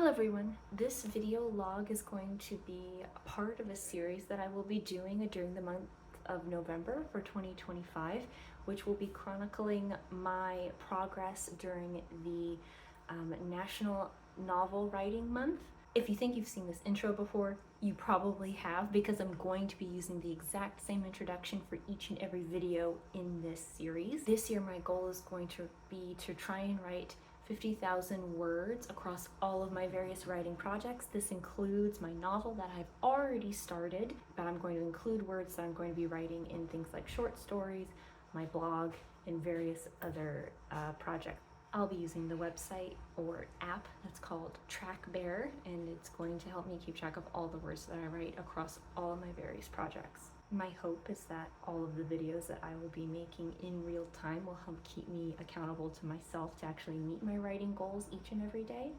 Hello everyone, this video log is going to be a part of a series that I will be doing during the month of November for 2025, which will be chronicling my progress during the National Novel Writing Month. If you think you've seen this intro before, you probably have, because I'm going to be using the exact same introduction for each and every video in this series. This year my goal is going to be to try and write 50,000 words across all of my various writing projects. This includes my novel that I've already started, but I'm going to include words that I'm going to be writing in things like short stories, my blog, and various other projects. I'll be using the website or app that's called TrackBear, and it's going to help me keep track of all the words that I write across all of my various projects. My hope is that all of the videos that I will be making in real time will help keep me accountable to myself to actually meet my writing goals each and every day.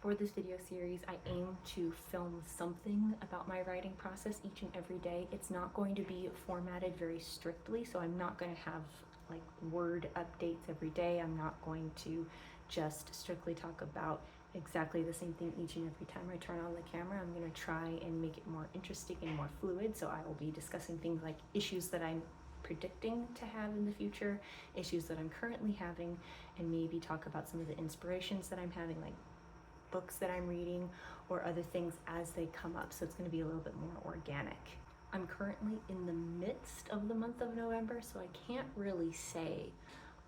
For this video series, I aim to film something about my writing process each and every day. It's not going to be formatted very strictly, so I'm not going to have like word updates every day. I'm not going to just strictly talk about exactly the same thing each and every time I turn on the camera. I'm going to try and make it more interesting and more fluid, so I will be discussing things like issues that I'm predicting to have in the future, issues that I'm currently having, and maybe talk about some of the inspirations that I'm having, like books that I'm reading or other things as they come up, so it's going to be a little bit more organic. I'm currently in the midst of the month of November, so I can't really say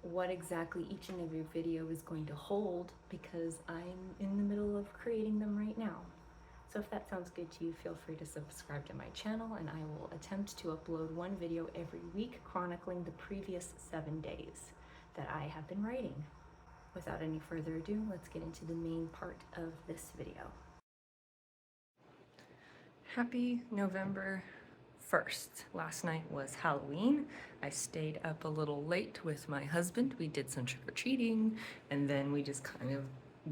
what exactly each and every video is going to hold because I'm in the middle of creating them right now. So if that sounds good to you, feel free to subscribe to my channel, and I will attempt to upload one video every week chronicling the previous 7 days that I have been writing. Without any further ado, let's get into the main part of this video. Happy November 1st. Last night was Halloween. I stayed up a little late with my husband. We did some trick-or-treating, and then we just kind of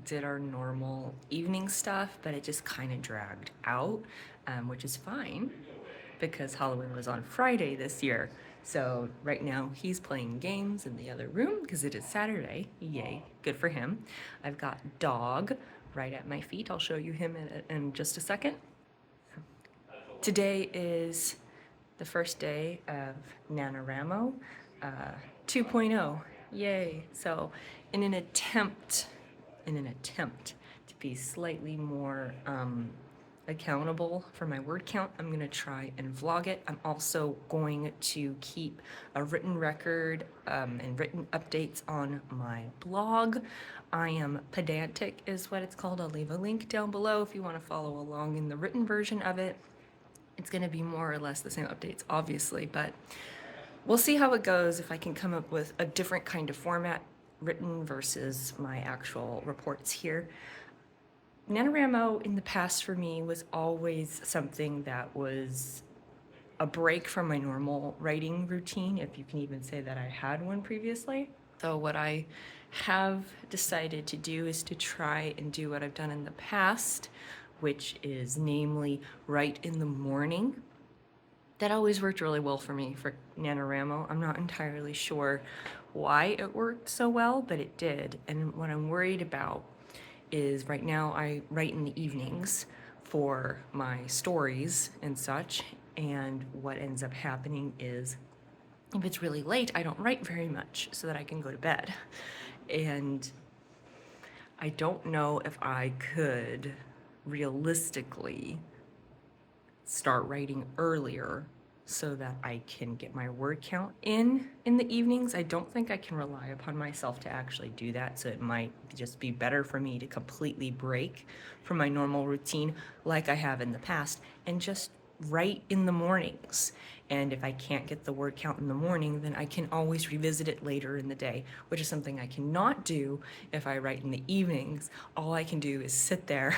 did our normal evening stuff, but it just kind of dragged out, which is fine because Halloween was on Friday this year. So right now he's playing games in the other room because it is Saturday. Yay, good for him. I've got Dog right at my feet. I'll show you him in just a second. Today is the first day of NaNoWriMo 2.0. Yay. So in an attempt to be slightly more accountable for my word count, I'm gonna try and vlog it. I'm also going to keep a written record and written updates on my blog. I am pedantic is what it's called. I'll leave a link down below if you want to follow along in the written version of it. It's gonna be more or less the same updates, obviously, but we'll see how it goes if I can come up with a different kind of format, written versus my actual reports here. NaNoWriMo in the past for me was always something that was a break from my normal writing routine, if you can even say that I had one previously. So what I have decided to do is to try and do what I've done in the past, which is namely write in the morning. That always worked really well for me for NaNoWriMo. I'm not entirely sure why it worked so well, but it did. And what I'm worried about is right now I write in the evenings for my stories and such, and what ends up happening is if it's really late, I don't write very much so that I can go to bed. And I don't know if I could realistically start writing earlier so that I can get my word count in the evenings. I don't think I can rely upon myself to actually do that, so it might just be better for me to completely break from my normal routine like I have in the past and just write in the mornings. And if I can't get the word count in the morning, then I can always revisit it later in the day, which is something I cannot do if I write in the evenings. All I can do is sit there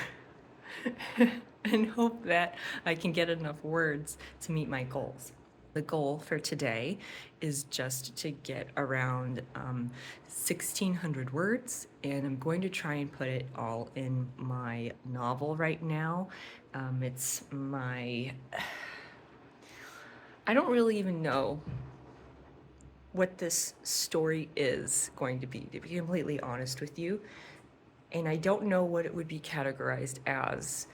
and hope that I can get enough words to meet my goals. The goal for today is just to get around 1,600 words, and I'm going to try and put it all in my novel right now. It's my... I don't really even know what this story is going to be completely honest with you. and I don't know what it would be categorized as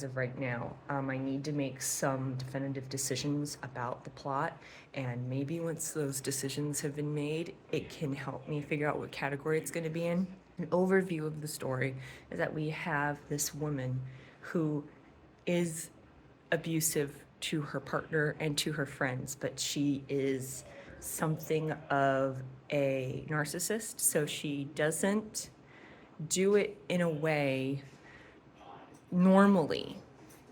of right now. I need to make some definitive decisions about the plot, and maybe once those decisions have been made, it can help me figure out what category it's going to be in. An overview of the story is that we have this woman who is abusive to her partner and to her friends, but she is something of a narcissist, so she doesn't do it in a way normally.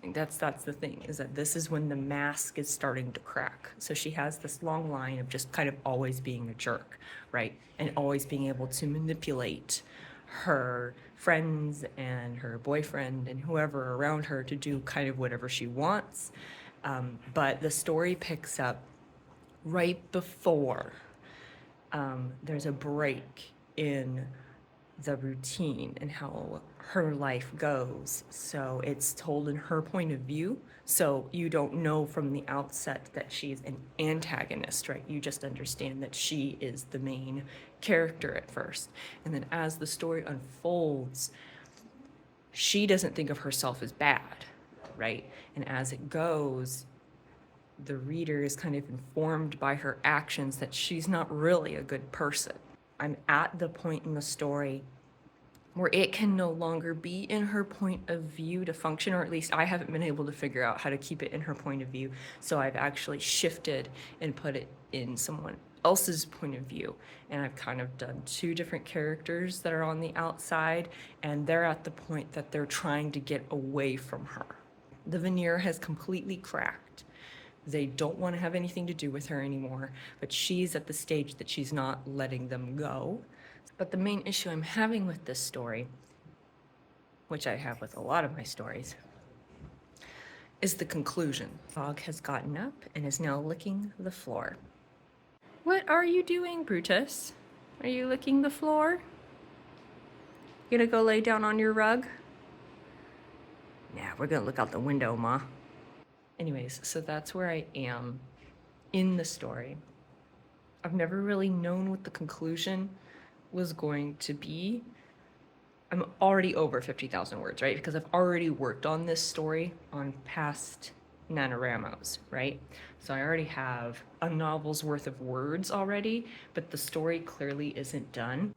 That's the thing, is that this is when the mask is starting to crack. So she has this long line of just kind of always being a jerk, right? And always being able to manipulate her friends and her boyfriend and whoever around her to do kind of whatever she wants. But the story picks up right before there's a break in the routine and how her life goes. So it's told in her point of view. So you don't know from the outset that she's an antagonist, right? You just understand that she is the main character at first. And then as the story unfolds, she doesn't think of herself as bad, right? And as it goes, the reader is kind of informed by her actions that she's not really a good person. I'm at the point in the story where it can no longer be in her point of view to function, or at least I haven't been able to figure out how to keep it in her point of view. So I've actually shifted and put it in someone else's point of view. And I've kind of done two different characters that are on the outside, and they're at the point that they're trying to get away from her. The veneer has completely cracked. They don't want to have anything to do with her anymore, but she's at the stage that she's not letting them go. But the main issue I'm having with this story, which I have with a lot of my stories, is the conclusion. Dog has gotten up and is now licking the floor. What are you doing, Brutus? Are you licking the floor? You gonna go lay down on your rug? Yeah, we're gonna look out the window, Ma. Anyways, so that's where I am in the story. I've never really known what the conclusion was going to be. I'm already over 50,000 words, right? Because I've already worked on this story on past NaNoWriMos, right? So I already have a novel's worth of words already, but the story clearly isn't done.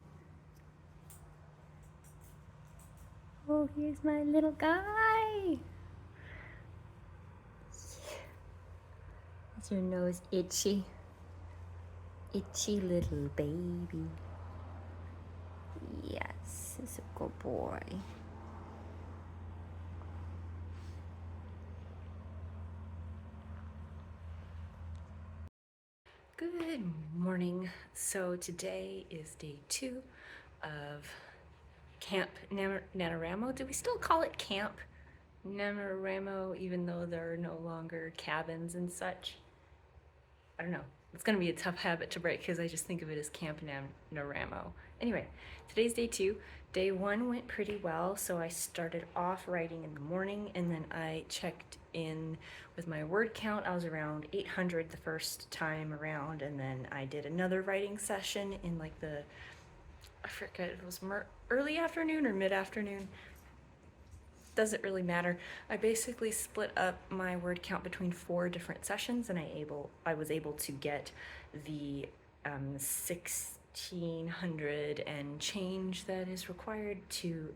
Oh, here's my little guy. Is your nose itchy? Itchy little baby. Yes, it's a good boy. Good morning. So today is day 2 of Camp NaNoWriMo. Do we still call it Camp NaNoWriMo even though there are no longer cabins and such? I don't know. It's gonna be a tough habit to break because I just think of it as Camp NaNoWriMo. Anyway, today's day 2. Day 1 went pretty well, so I started off writing in the morning and then I checked in with my word count. I was around 800 the first time around, and then I did another writing session in like I forget, it was early afternoon or mid-afternoon. Doesn't really matter. I basically split up my word count between 4 different sessions, and I was able to get the 1600 and change that is required to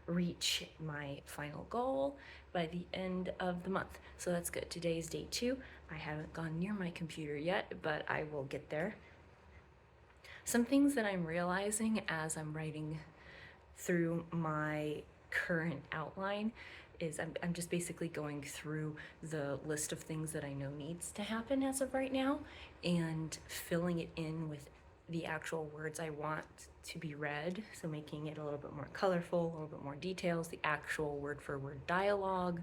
reach my final goal by the end of the month. So that's good. Today's day 2. I haven't gone near my computer yet, but I will get there. Some things that I'm realizing as I'm writing through my current outline is I'm just basically going through the list of things that I know needs to happen as of right now and filling it in with the actual words I want to be read. So making it a little bit more colorful, a little bit more details, the actual word for word dialogue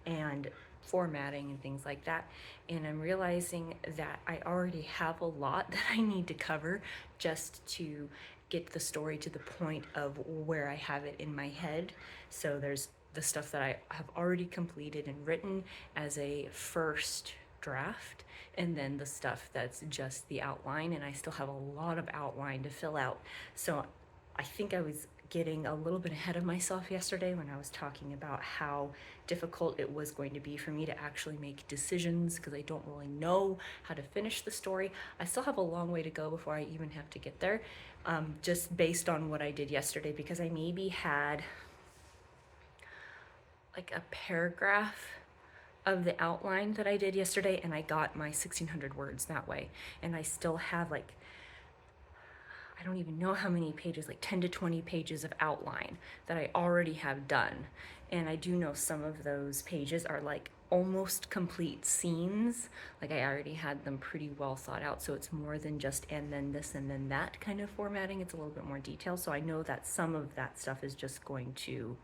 and formatting and things like that. And I'm realizing that I already have a lot that I need to cover just to get the story to the point of where I have it in my head. So there's the stuff that I have already completed and written as a first draft, and then the stuff that's just the outline, and I still have a lot of outline to fill out. So I think I was getting a little bit ahead of myself yesterday when I was talking about how difficult it was going to be for me to actually make decisions because I don't really know how to finish the story. I still have a long way to go before I even have to get there, just based on what I did yesterday, because I maybe had like a paragraph of the outline that I did yesterday, and I got my 1600 words that way. And I still have like, I don't even know how many pages, like 10 to 20 pages of outline that I already have done. And I do know some of those pages are like almost complete scenes. Like I already had them pretty well thought out. So it's more than just and then this and then that kind of formatting. It's a little bit more detailed. So I know that some of that stuff is just going to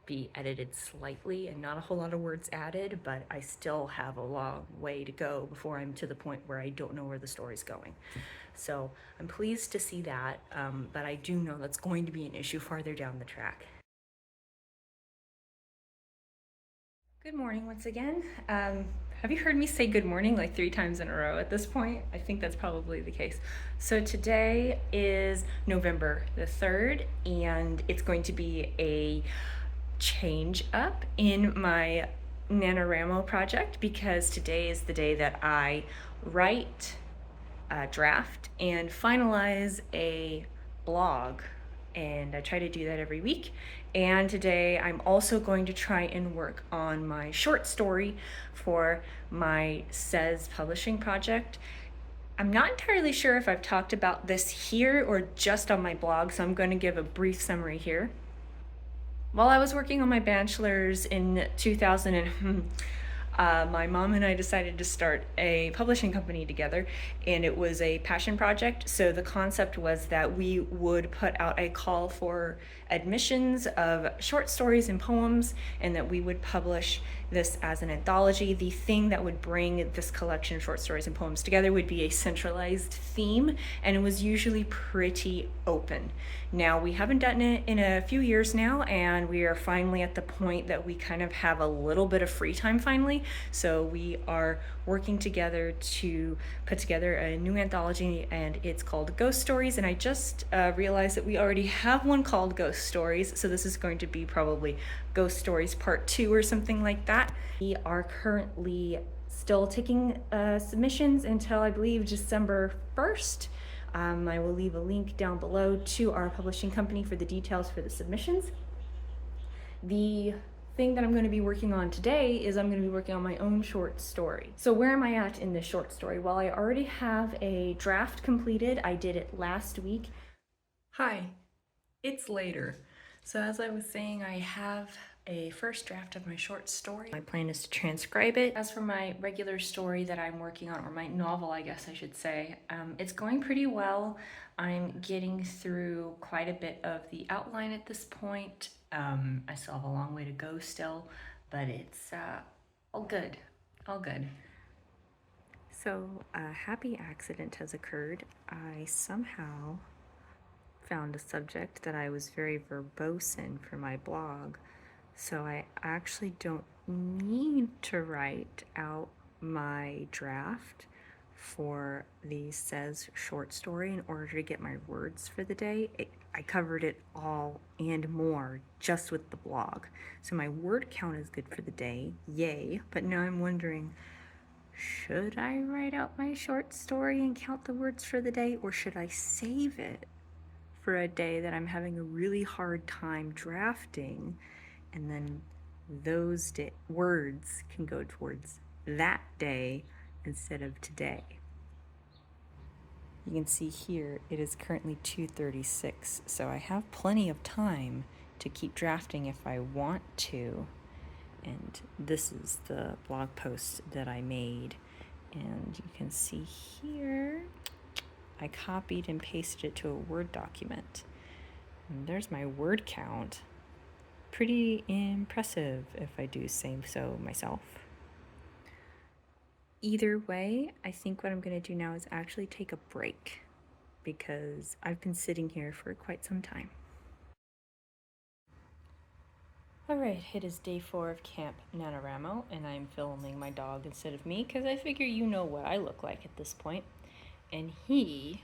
be edited slightly and not a whole lot of words added, but I still have a long way to go before I'm to the point where I don't know where the story's going. So I'm pleased to see that, but I do know that's going to be an issue farther down the track. Good morning once again. Have you heard me say good morning like 3 times in a row at this point? I think that's probably the case. So today is November the 3rd, and it's going to be a change up in my NaNoWriMo project because today is the day that I write, draft, and finalize a blog. And I try to do that every week. And today I'm also going to try and work on my short story for my Says publishing project. I'm not entirely sure if I've talked about this here or just on my blog, so I'm going to give a brief summary here. While I was working on my bachelor's in 2000, my mom and I decided to start a publishing company together, and it was a passion project. So the concept was that we would put out a call for admissions of short stories and poems, and that we would publish this as an anthology. The thing that would bring this collection of short stories and poems together would be a centralized theme, and it was usually pretty open. Now, we haven't done it in a few years now, and we are finally at the point that we kind of have a little bit of free time finally. So we are working together to put together a new anthology, and it's called Ghost Stories. And I just realized that we already have one called Ghost Stories, so this is going to be probably Ghost Stories Part 2 or something like that. We are currently still taking submissions until I believe December 1st. I will leave a link down below to our publishing company for the details for the submissions. The thing that I'm going to be working on today is I'm going to be working on my own short story. So where am I at in this short story? Well, I already have a draft completed. I did it last week. Hi, it's later. So as I was saying, I have a first draft of my short story. My plan is to transcribe it. As for my regular story that I'm working on, or my novel, I guess I should say, it's going pretty well. I'm getting through quite a bit of the outline at this point. I still have a long way to go still, but it's all good, all good. So a happy accident has occurred. I somehow found a subject that I was very verbose in for my blog. So I actually don't need to write out my draft for the Says short story in order to get my words for the day. I covered it all and more just with the blog. So my word count is good for the day, yay. But now I'm wondering, should I write out my short story and count the words for the day, or should I save it for a day that I'm having a really hard time drafting, and then those words can go towards that day instead of today? You can see here it is currently 2:36, so I have plenty of time to keep drafting if I want to. And this is the blog post that I made, and you can see here I copied and pasted it to a Word document. And there's my word count. Pretty impressive if I do say so myself. Either way, I think what I'm going to do now is actually take a break because I've been sitting here for quite some time. Alright, it is day 4 of Camp NaNoWriMo, and I'm filming my dog instead of me because I figure you know what I look like at this point. And he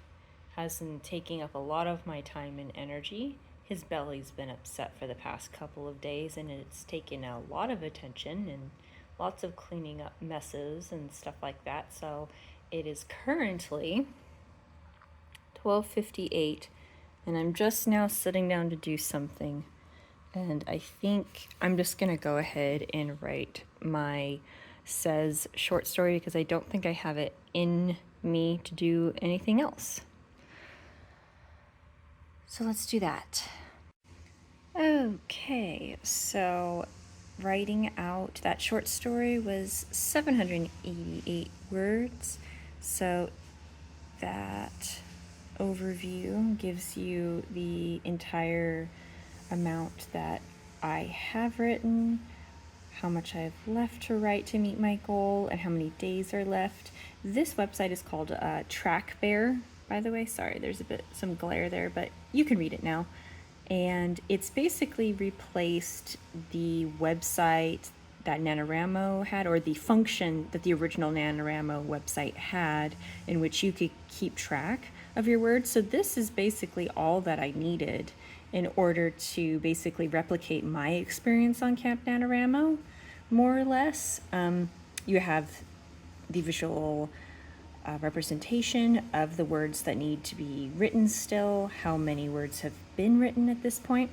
has been taking up a lot of my time and energy, his belly's been upset for the past couple of days, and it's taken a lot of attention and lots of cleaning up messes and stuff like that. So it is currently 12:58, and I'm just now sitting down to do something. And I think I'm just gonna go ahead and write my Says short story because I don't think I have it in me to do anything else. So let's do that. Okay, so writing out that short story was 788 words. So that overview gives you the entire amount that I have written, how much I've left to write to meet my goal, and how many days are left. This website is called TrackBear, by the way. Sorry, there's some glare there, but you can read it now. And it's basically replaced the website that NaNoWriMo had, or the function that the original NaNoWriMo website had, in which you could keep track of your words. So this is basically all that I needed in order to basically replicate my experience on Camp NaNoWriMo, more or less. You have the visual representation of the words that need to be written still, how many words have been written at this point.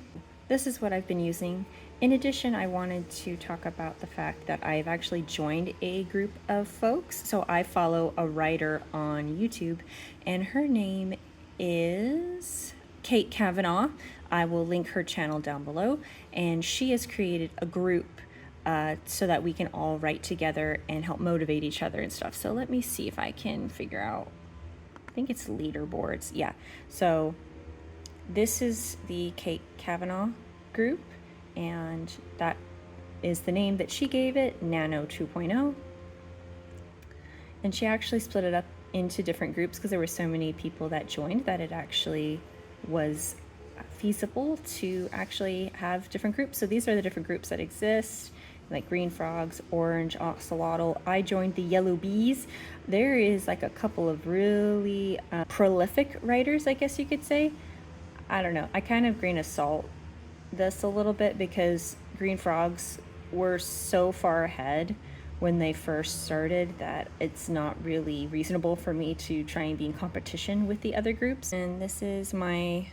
This is what I've been using. In addition, I wanted to talk about the fact that I've actually joined a group of folks. So I follow a writer on YouTube, and her name is Kate Kavanaugh. I will link her channel down below, and she has created a group so that we can all write together and help motivate each other and stuff. So let me see if I can figure out, I think it's leaderboards. Yeah, so this is the Kate Kavanaugh group, and that is the name that she gave it, Nano 2.0. And she actually split it up into different groups because there were so many people that joined that it actually was feasible to actually have different groups. So these are the different groups that exist, like green frogs, orange axolotl. I joined the yellow bees. There is like a couple of really prolific writers, I guess you could say. I don't know, I kind of grain of salt this a little bit because green frogs were so far ahead when they first started that it's not really reasonable for me to try and be in competition with the other groups. And this is my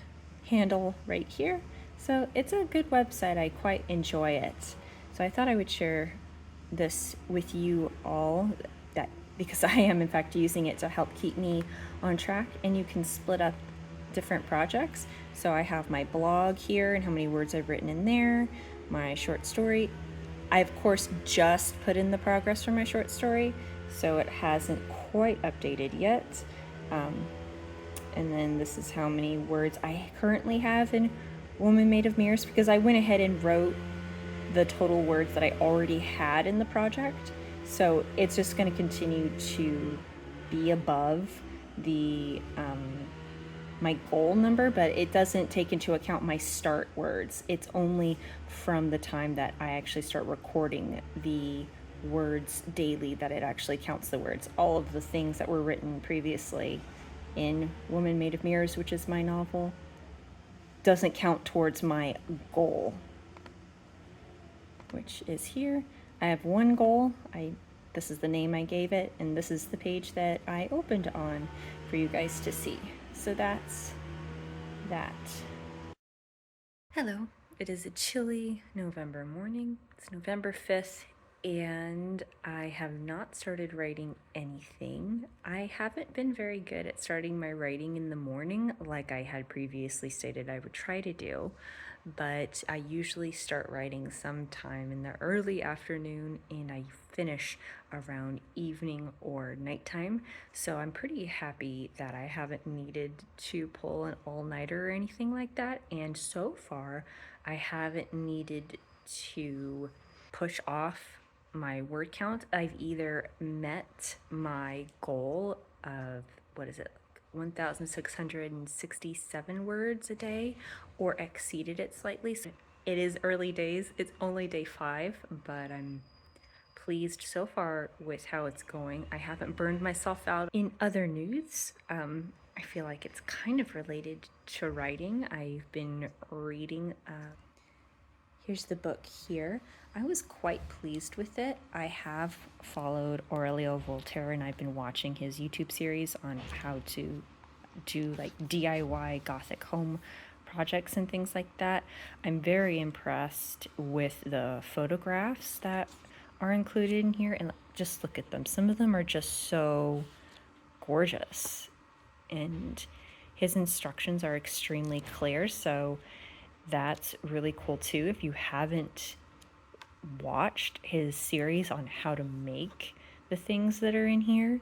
handle right here. So it's a good website. I quite enjoy it. So I thought I would share this with you all, that because I am in fact using it to help keep me on track. And you can split up different projects. So I have my blog here and how many words I've written in there, my short story. I of course just put in the progress for my short story, so it hasn't quite updated yet. And then this is how many words I currently have in Woman Made of Mirrors, because I went ahead and wrote the total words that I already had in the project. So it's just going to continue to be above the my goal number, but it doesn't take into account my start words. It's only from the time that I actually start recording the words daily that it actually counts the words. All of the things that were written previously in Woman Made of Mirrors, which is my novel, doesn't count towards my goal, which is here. I have one goal. This is the name I gave it, and this is the page that I opened on for you guys to see. So that's that. Hello, it is a chilly November morning. It's November 5th, and I have not started writing anything. I haven't been very good at starting my writing in the morning like I had previously stated I would try to do, but I usually start writing sometime in the early afternoon and I finish around evening or nighttime. So I'm pretty happy that I haven't needed to pull an all-nighter or anything like that, and so far I haven't needed to push off my word count. I've either met my goal of, 1,667 words a day, or exceeded it slightly. So it is early days. It's only day 5, but I'm pleased so far with how it's going. I haven't burned myself out. In other news, I feel like it's kind of related to writing. I've been reading, here's the book here. I was quite pleased with it. I have followed Aurelio Voltaire and I've been watching his YouTube series on how to do like DIY Gothic home projects and things like that. I'm very impressed with the photographs that are included in here, and just look at them. Some of them are just so gorgeous, and his instructions are extremely clear, so that's really cool too. If you haven't watched his series on how to make the things that are in here,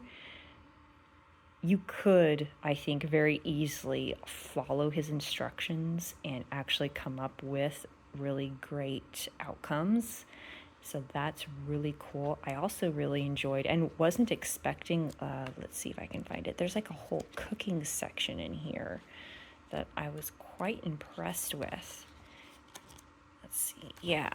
you could, I think, very easily follow his instructions and actually come up with really great outcomes. So that's really cool. I also really enjoyed and wasn't expecting, let's see if I can find it. There's like a whole cooking section in here that I was quite impressed with. Let's see, yeah.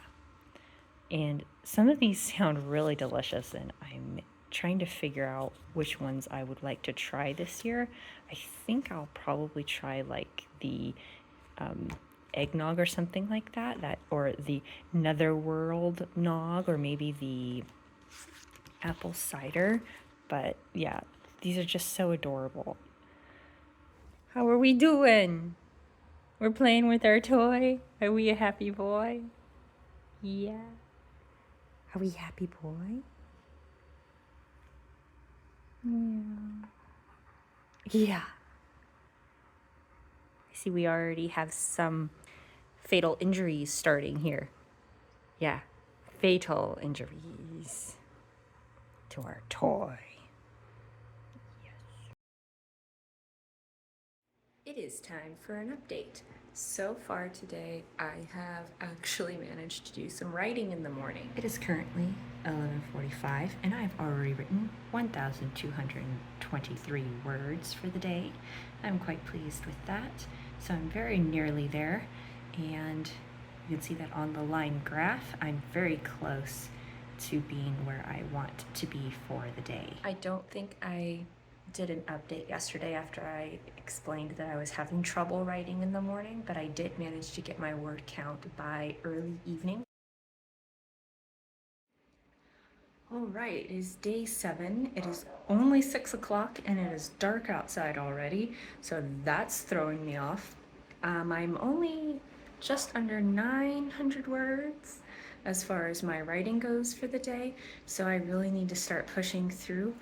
And some of these sound really delicious, and I'm trying to figure out which ones I would like to try this year. I think I'll probably try like the eggnog or something like that, or the Netherworld nog, or maybe the apple cider. But yeah, these are just so adorable. How are we doing? We're playing with our toy. Are we a happy boy? Yeah. Are we happy boy? Yeah. Yeah. I see we already have some fatal injuries starting here. Yeah. Fatal injuries to our toy. It is time for an update. So far today, I have actually managed to do some writing in the morning. It is currently 11:45 and I've already written 1,223 words for the day. I'm quite pleased with that. So I'm very nearly there, and you can see that on the line graph, I'm very close to being where I want to be for the day. I don't think I did an update yesterday after I explained that I was having trouble writing in the morning, but I did manage to get my word count by early evening. All right, it is day 7. It is only 6 o'clock and it is dark outside already, so that's throwing me off. I'm only just under 900 words as far as my writing goes for the day, so I really need to start pushing through